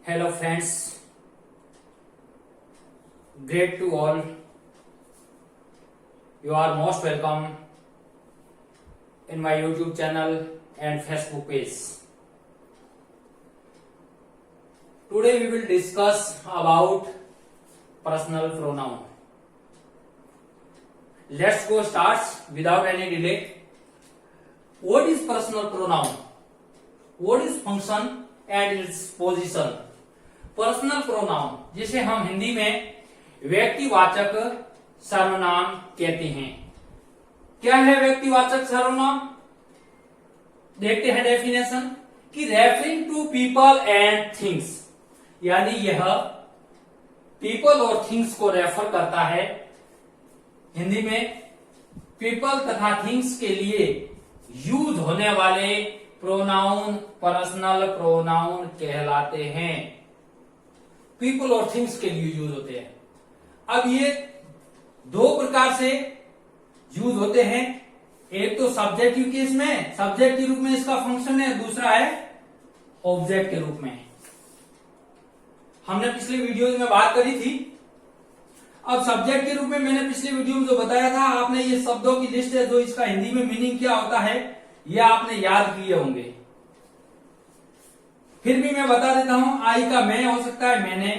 Hello friends, great to all. You are most welcome in my YouTube channel and Facebook page. Today we will discuss about personal pronoun. Let's go start without any delay. What is personal pronoun? What is function and its position? Personal pronoun जिसे हम हिंदी में व्यक्तिवाचक सर्वनाम कहते हैं। क्या है व्यक्तिवाचक सर्वनाम? देखते हैं डेफिनेशन कि referring to people and things, यानी यह पीपल और थिंग्स को रेफर करता है। हिंदी में पीपल तथा थिंग्स के लिए यूज होने वाले प्रोनाउन पर्सनल प्रोनाउन कहलाते हैं। पीपल और थिंग्स के लिए यूज होते हैं। अब ये दो प्रकार से यूज होते हैं। एक तो सब्जेक्टिव केस में, सब्जेक्ट के रूप में इसका फंक्शन है, दूसरा है ऑब्जेक्ट के रूप में। हमने पिछले वीडियो में बात करी थी। अब सब्जेक्ट के रूप में मैंने पिछले वीडियो में जो बताया था, आपने ये शब्दों की लिस्ट है जो इसका हिंदी में मीनिंग क्या होता है ये आपने याद किए होंगे। फिर भी मैं बता देता हूं, आई का मैं हो सकता है मैंने,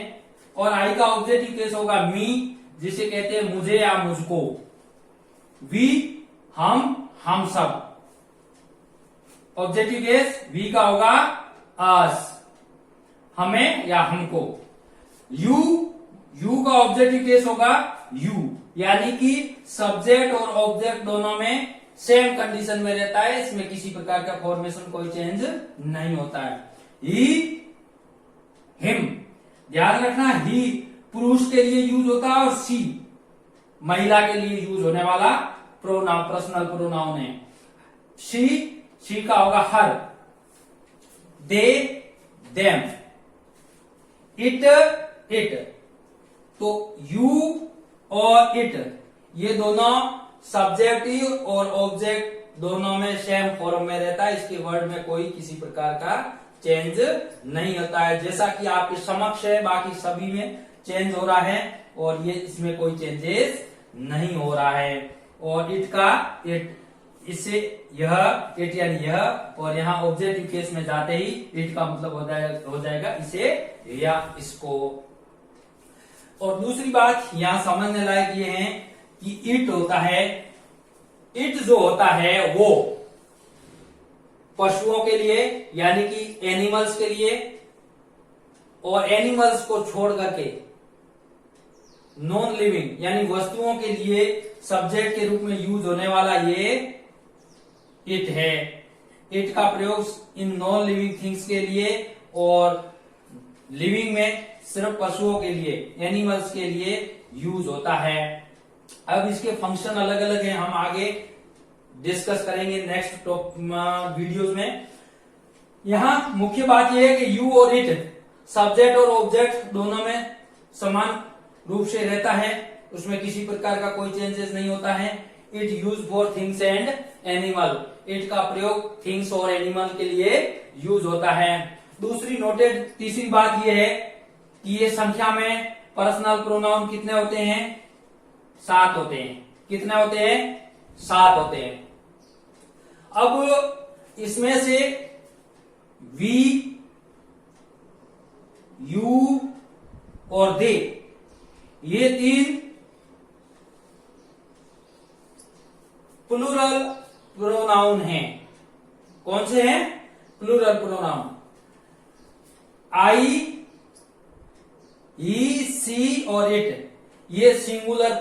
और आई का ऑब्जेक्टिव केस होगा मी, जिसे कहते हैं मुझे या मुझको। वी हम सब। ऑब्जेक्टिव केस वी का होगा अस, हमें या हमको। यू का ऑब्जेक्टिव केस होगा यू, यानी कि सब्जेक्ट और ऑब्जेक्ट दोनों में सेम कंडीशन में रहता है, इसमें किसी प्रकार का फॉर्मेशन कोई चेंज नहीं होता है। ही हिम, ध्यान रखना ही पुरुष के लिए यूज होता है और सी महिला के लिए यूज होने वाला प्रोनाउन पर्सनल प्रोनाउन है। शी का होगा हर, दे देम, इट। तो यू और इट ये दोनों सब्जेक्टिव और ऑब्जेक्ट दोनों में सेम फॉर्म में रहता है। इसके वर्ड में कोई किसी प्रकार का चेंज नहीं होता है। जैसा कि आपके समक्ष है, बाकी सभी में चेंज हो रहा है और ये इसमें कोई चेंजेस नहीं हो रहा है। और इट का इट, इससे यह इट यानी यह, और यहाँ ऑब्जेक्टिव केस में जाते ही इट का मतलब हो जाएगा इसे या इसको। और दूसरी बात यहाँ समझने लायक ये है कि इट होता है, इट जो होता है वो पशुओं के लिए यानी कि एनिमल्स के लिए, और एनिमल्स को छोड़ करके नॉन लिविंग यानी वस्तुओं के लिए सब्जेक्ट के रूप में यूज होने वाला ये इट है। इट का प्रयोग इन नॉन लिविंग थिंग्स के लिए और लिविंग में सिर्फ पशुओं के लिए, एनिमल्स के लिए यूज होता है। अब इसके फंक्शन अलग अलग हैं, हम आगे डिस्कस करेंगे नेक्स्ट वीडियोस में। यहां मुख्य बात यह है कि यू और इट सब्जेक्ट और ऑब्जेक्ट दोनों में समान रूप से रहता है, उसमें किसी प्रकार का कोई चेंजेस नहीं होता है। It use for things and animal, it का प्रयोग थिंग्स और एनिमल के लिए यूज होता है। दूसरी नोटेड तीसरी बात यह है कि ये संख्या में पर्सनल प्रोनाउन कितने होते हैं? 7 होते हैं। कितने होते हैं? 7 होते हैं। अब इसमें से वी, यू और दे ये 3 प्लूरल प्रोनाउन हैं। कौन से हैं? Plural pronoun. आई, ई, सी और इट ये सिंगुलर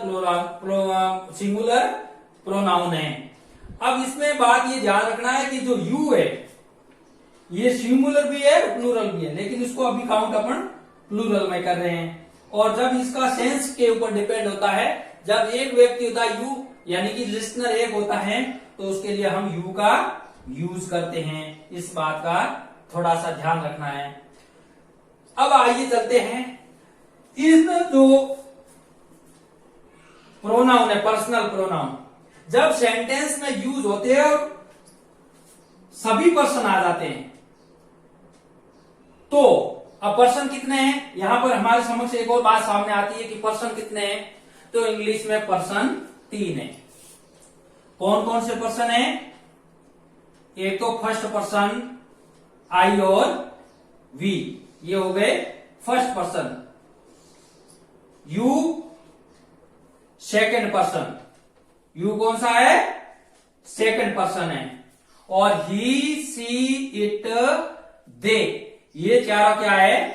प्रोनाउन है। अब इसमें बात ये ध्यान रखना है कि जो यू है ये सिंगुलर भी है प्लूरल भी है, लेकिन इसको अभी काउंट अपन प्लूरल में कर रहे हैं। और जब इसका सेंस के ऊपर डिपेंड होता है, जब एक व्यक्ति होता है यू यानी कि लिस्नर एक होता है, तो उसके लिए हम यू का यूज करते हैं। इस बात का थोड़ा सा ध्यान रखना है। अब आइए चलते हैं इन जो प्रोनाउन है पर्सनल प्रोनाउन, जब सेंटेंस में यूज होते हैं और सभी पर्सन आ जाते हैं तो अब पर्सन कितने हैं, यहां पर हमारे समक्ष एक और बात सामने आती है कि पर्सन कितने हैं, तो इंग्लिश में पर्सन 3 है। कौन कौन से पर्सन है, एक तो फर्स्ट पर्सन आई और वी, ये हो गए first person. You second person, you कौन सा है, सेकंड पर्सन है। और ही सी इट दे, ये चारों क्या है,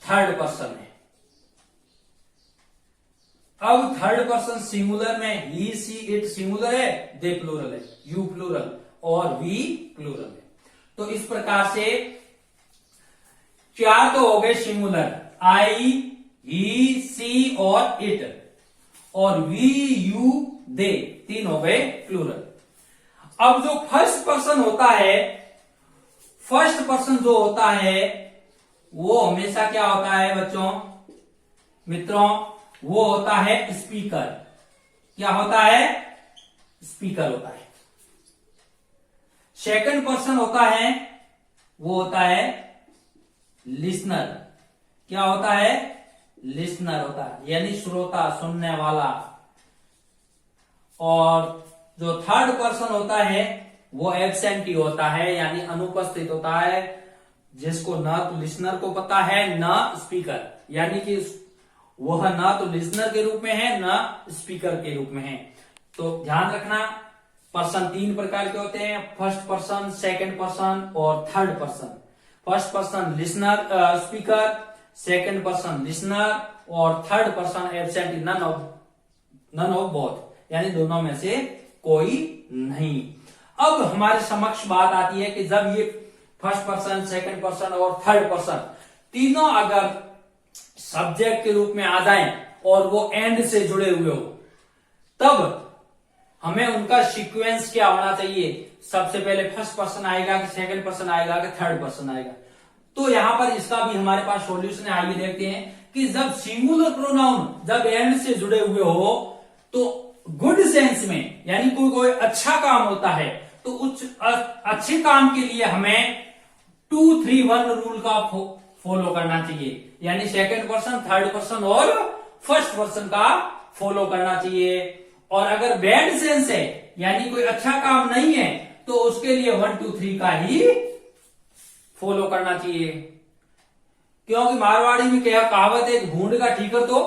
थर्ड पर्सन है। अब थर्ड पर्सन सिंगुलर में ही सी इट सिंगुलर है, दे प्लूरल है, यू प्लूरल और वी प्लूरल है। तो इस प्रकार से 4 तो हो गए सिंगुलर, आई, ही, सी और इट, और वी, यू, दे 3 हो गए प्लूरल। अब जो फर्स्ट पर्सन होता है, फर्स्ट पर्सन जो होता है वो हमेशा क्या होता है बच्चों, मित्रों, वो होता है स्पीकर। क्या होता है, स्पीकर होता है। सेकंड पर्सन होता है, वो होता है लिसनर। क्या होता है, लिसनर होता है, यानी श्रोता, सुनने वाला। और जो थर्ड पर्सन होता है वो एब्सेंटी होता है, यानी अनुपस्थित होता है, जिसको न तो लिसनर को पता है न स्पीकर, यानी कि वह न तो लिसनर के रूप में है न स्पीकर के रूप में है। तो ध्यान रखना, पर्सन 3 प्रकार के होते हैं, फर्स्ट पर्सन, सेकंड पर्सन और third person. First person listener, speaker, second person listener और third person absentee, none of both, यानी दोनों में से कोई नहीं। अब हमारे समक्ष बात आती है कि जब ये फर्स्ट पर्सन, सेकंड पर्सन और थर्ड पर्सन तीनों अगर सब्जेक्ट के रूप में आ जाएं और वो एंड से जुड़े हुए हो, तब हमें उनका सीक्वेंस क्या होना चाहिए, सबसे पहले फर्स्ट पर्सन आएगा कि सेकंड पर्सन आएगा कि थर्ड पर्सन आएगा। तो यहां पर इसका भी हमारे पास सॉल्यूशन है। आइए देखते हैं कि जब सिंगुलर प्रोनाउन जब एंड से जुड़े हुए हो तो गुड सेंस में, यानी कोई अच्छा काम होता है, तो उस अच्छे काम के लिए हमें 2-3-1 रूल का फॉलो करना चाहिए, यानी सेकंड पर्सन, थर्ड पर्सन और फर्स्ट पर्सन का फॉलो करना चाहिए। और अगर बैड सेंस है, यानी कोई अच्छा काम नहीं है, तो उसके लिए 1-2-3 का ही फॉलो करना चाहिए। क्योंकि मारवाड़ी में क्या कहावत है, भूंड का ठीकर तो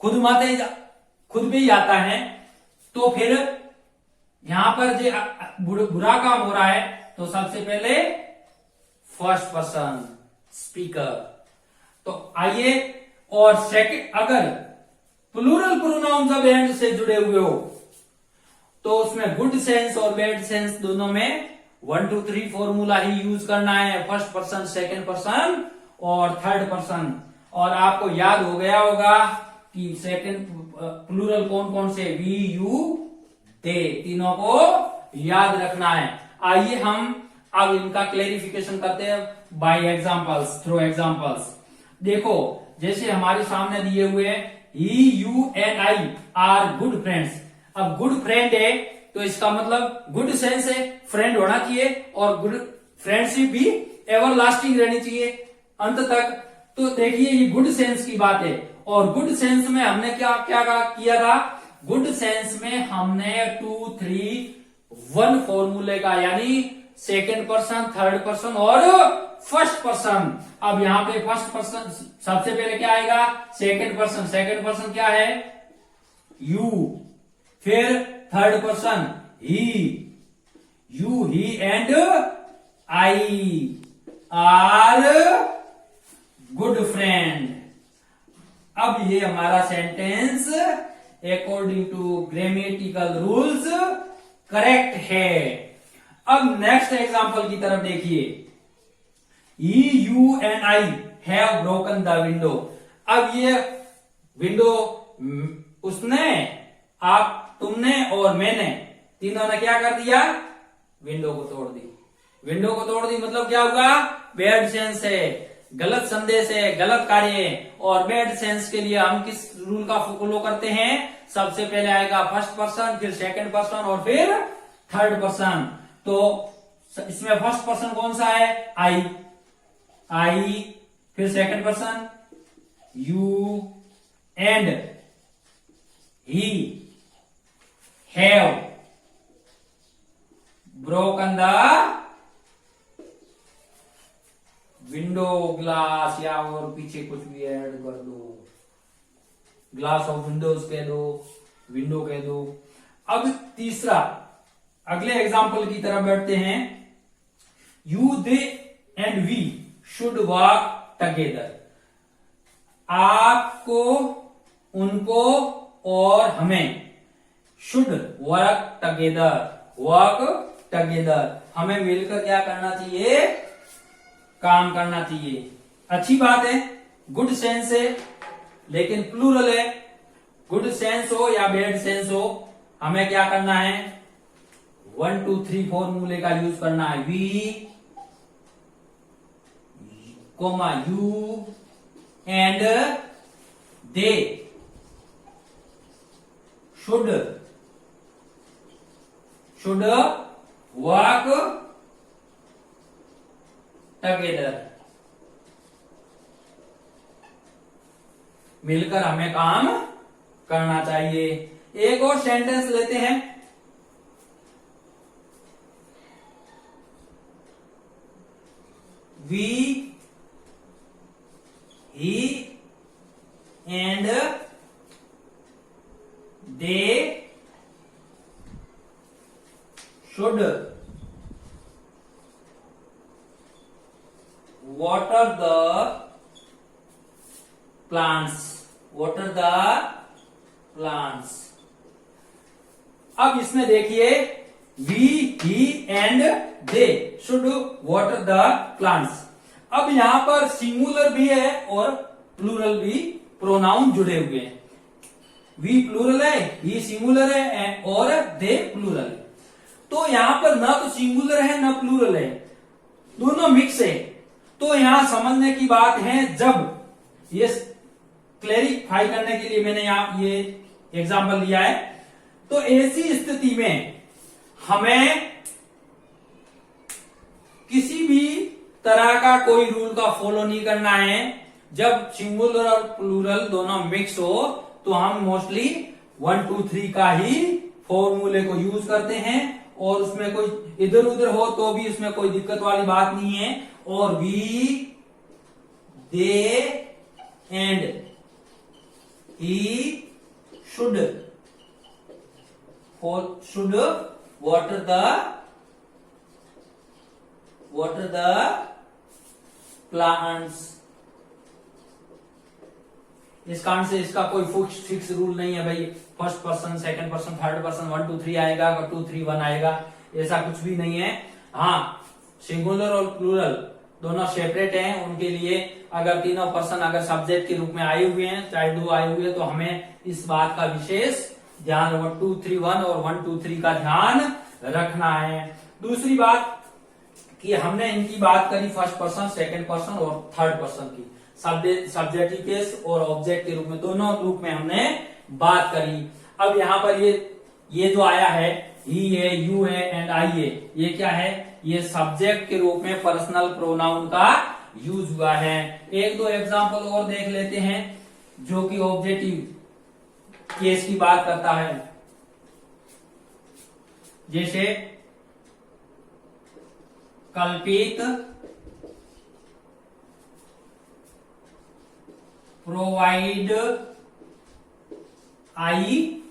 खुद में ही आता है। तो फिर यहां पर जो बुरा काम हो रहा है, तो सबसे पहले फर्स्ट पर्सन स्पीकर। तो आइए, और सेकंड, अगर प्लूरल प्रोनाउन जब एंड से जुड़े हुए हो तो उसमें गुड सेंस और बैड सेंस दोनों में 1-2-3 फॉर्मूला ही यूज करना है, फर्स्ट पर्सन, सेकंड पर्सन और थर्ड पर्सन। और आपको याद हो गया होगा कि सेकंड प्लूरल कौन कौन से, वी, यू, दे, तीनों को याद रखना है। आइए हम अब इनका क्लेरिफिकेशन करते हैं बाय एग्जांपल्स, थ्रू एग्जांपल्स। देखो, जैसे हमारे सामने दिए हुए हैं, he, you and I are good friends. अब गुड फ्रेंड है तो इसका मतलब गुड सेंस है, फ्रेंड होना चाहिए, और गुड फ्रेंडशिप भी एवर लास्टिंग रहनी चाहिए अंत तक। तो देखिए, ये गुड सेंस की बात है, और गुड सेंस में हमने क्या क्या किया था, गुड सेंस में हमने 2-3-1 फॉर्मूले का, यानी सेकेंड पर्सन, थर्ड पर्सन और फर्स्ट पर्सन। अब यहां पे फर्स्ट पर्सन सबसे पहले क्या आएगा, सेकेंड पर्सन। सेकेंड पर्सन क्या है, यू। फिर third person he, you, he and I are good friend. अब ये हमारा sentence according to grammatical rules correct है। अब नेक्स्ट एग्जांपल की तरफ देखिए, he, you and I have broken the window. अब ये विंडो उसने, आप, तुमने और मैंने, तीनों ने क्या कर दिया, विंडो को तोड़ दी। विंडो को तोड़ दी मतलब क्या होगा, बैड सेंस है, गलत संदेश है, गलत कार्य है। और बैड सेंस के लिए हम किस रूल का फॉलो करते हैं, सबसे पहले आएगा फर्स्ट पर्सन, फिर सेकंड पर्सन और फिर थर्ड पर्सन। तो इसमें फर्स्ट पर्सन कौन सा है, आई। आई, फिर second person you and he have broken the window glass, या और पीछे कुछ भी ऐड कर दो, ग्लास ऑफ विंडोज कह दो, विंडो कह दो। अब तीसरा, अगले एग्जाम्पल की तरफ बढ़ते हैं। You, they and we should work together. आपको, उनको और हमें, should work together, work together, हमें मिलकर क्या करना चाहिए, काम करना चाहिए। अच्छी बात है, गुड सेंस है, लेकिन प्लूरल है। गुड सेंस हो या बैड सेंस हो, हमें क्या करना है, 1 2 3 फॉर्मूले का यूज करना है। We comma you and they should work together, मिलकर हमें काम करना चाहिए। एक और सेंटेंस लेते हैं। We, he and they should water the plants, water the plants। अब इसमें देखिए, we, he and they should water the plants. अब यहां पर सिंगुलर भी है और प्लूरल भी प्रोनाउन जुड़े हुए हैं। वी प्लूरल है, ही सिंगुलर है और दे प्लूरल है। तो यहां पर ना तो सिंगुलर है ना प्लूरल है, दोनों मिक्स है। तो यहां समझने की बात है, जब ये क्लैरिफाई करने के लिए मैंने यहां ये एग्जांपल लिया है, तो ऐसी स्थिति में हमें किसी भी तरह का कोई रूल का फॉलो नहीं करना है। जब सिंगुलर और प्लूरल दोनों मिक्स हो तो हम मोस्टली 1 2 3 का ही फॉर्मूले को यूज करते हैं, और उसमें कोई इधर उधर हो तो भी उसमें कोई दिक्कत वाली बात नहीं है। और we, they and he should water the plants. इस कारण से इसका कोई फिक्स रूल नहीं है भाई, first person, second person, third person, 1 2 3 आएगा, 2 3 1 आएगा, ऐसा कुछ भी नहीं है। हाँ, सिंगुलर और प्लूरल दोनों सेपरेट हैं। उनके लिए अगर तीनों पर्सन अगर सब्जेक्ट के रूप में आए हुए हैं, चाहे दो आए हुए हैं, तो हमें इस बात का विशेष ध्यान 1 2 3 1 और 1 2 3 का ध्यान रखना है। दूसरी बात कि हमने इनकी बात करी फर्स्ट पर्सन, सेकंड पर्सन और थर्ड पर्सन की, सब्जेक्टिव केस और ऑब्जेक्ट के रूप में, दोनों रूप में हमने बात करी। अब यहाँ पर ये जो आया है, ही है, यू है एंड आई है, ये क्या है, ये सब्जेक्ट के रूप में पर्सनल प्रोनाउन का यूज हुआ है। एक दो एग्जांपल और देख लेते हैं जो कि ऑब्जेक्टिव केस की बात करता है। जैसे कल्पित प्रोवाइड आई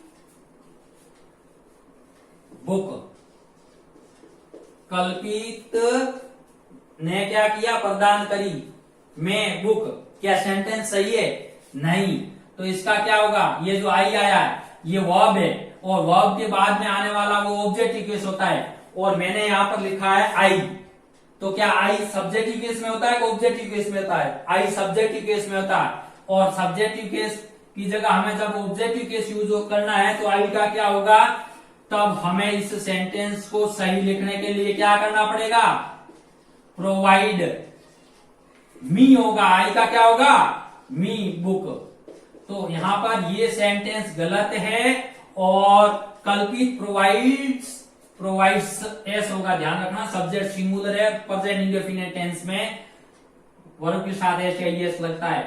बुक। कल्पित ने क्या किया, प्रदान करी, मैं बुक। क्या सेंटेंस सही है? नहीं। तो इसका क्या होगा, ये जो आई आया है ये वर्ब है, और वर्ब के बाद में आने वाला वो ऑब्जेक्टिव केस होता है, और मैंने यहां पर लिखा है आई। तो क्या आई सब्जेक्टिव केस में होता है कि ऑब्जेक्टिव केस में होता है? आई सब्जेक्टिव केस में होता है, और सब्जेक्टिव केस की जगह हमें जब ऑब्जेक्टिव केस यूज करना है तो आई का क्या होगा, तब हमें इस सेंटेंस को सही लिखने के लिए क्या करना पड़ेगा, प्रोवाइड मी होगा। आई का क्या होगा, मी बुक। तो यहां पर ये सेंटेंस गलत है, और कल्पित प्रोवाइड्स एस होगा, ध्यान रखना। सब्जेक्ट सिंगुलर है, प्रेजेंट इंडेफिनिट टेंस में वर्ब के साथ एस या एस लगता है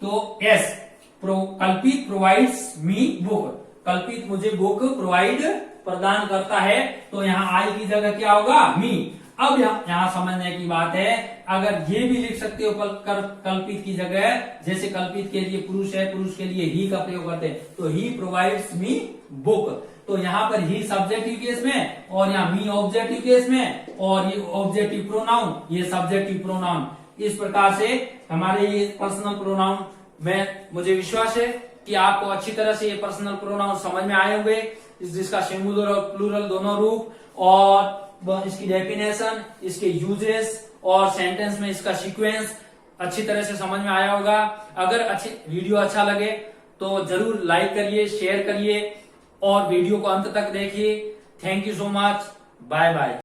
तो एस। कल्पित प्रोवाइड्स मी बुक, कल्पित मुझे बुक प्रोवाइड प्रदान करता है, तो यहाँ आई की जगह क्या होगा, मी। अब यहाँ समझने की बात है, अगर ये भी लिख सकते हो कल्पित की जगह, जैसे कल्पित के लिए पुरुष है, पुरुष के लिए ही का प्रयोग करते हैं, तो ही प्रोवाइड्स मी बुक, तो यहाँ पर ही सब्जेक्टिव केस में और यहाँ मी ऑब्जेक्टिव केस में, और ये ऑब्जेक्टिव प्रोनाउन, ये सब्जेक्टिव प्रोनाउन। इस प्रकार से हमारे ये पर्सनल प्रोनाउन में मुझे विश्वास है कि आपको अच्छी तरह से ये पर्सनल प्रोनाउन समझ में आए होंगे, जिसका सिंगुलर और प्लूरल दोनों रूप, और इसकी डेफिनेशन, इसके यूजेस और सेंटेंस में इसका सीक्वेंस अच्छी तरह से समझ में आया होगा। अगर वीडियो अच्छा लगे तो जरूर लाइक करिए, शेयर करिए और वीडियो को अंत तक देखिए। Thank you so much, bye bye.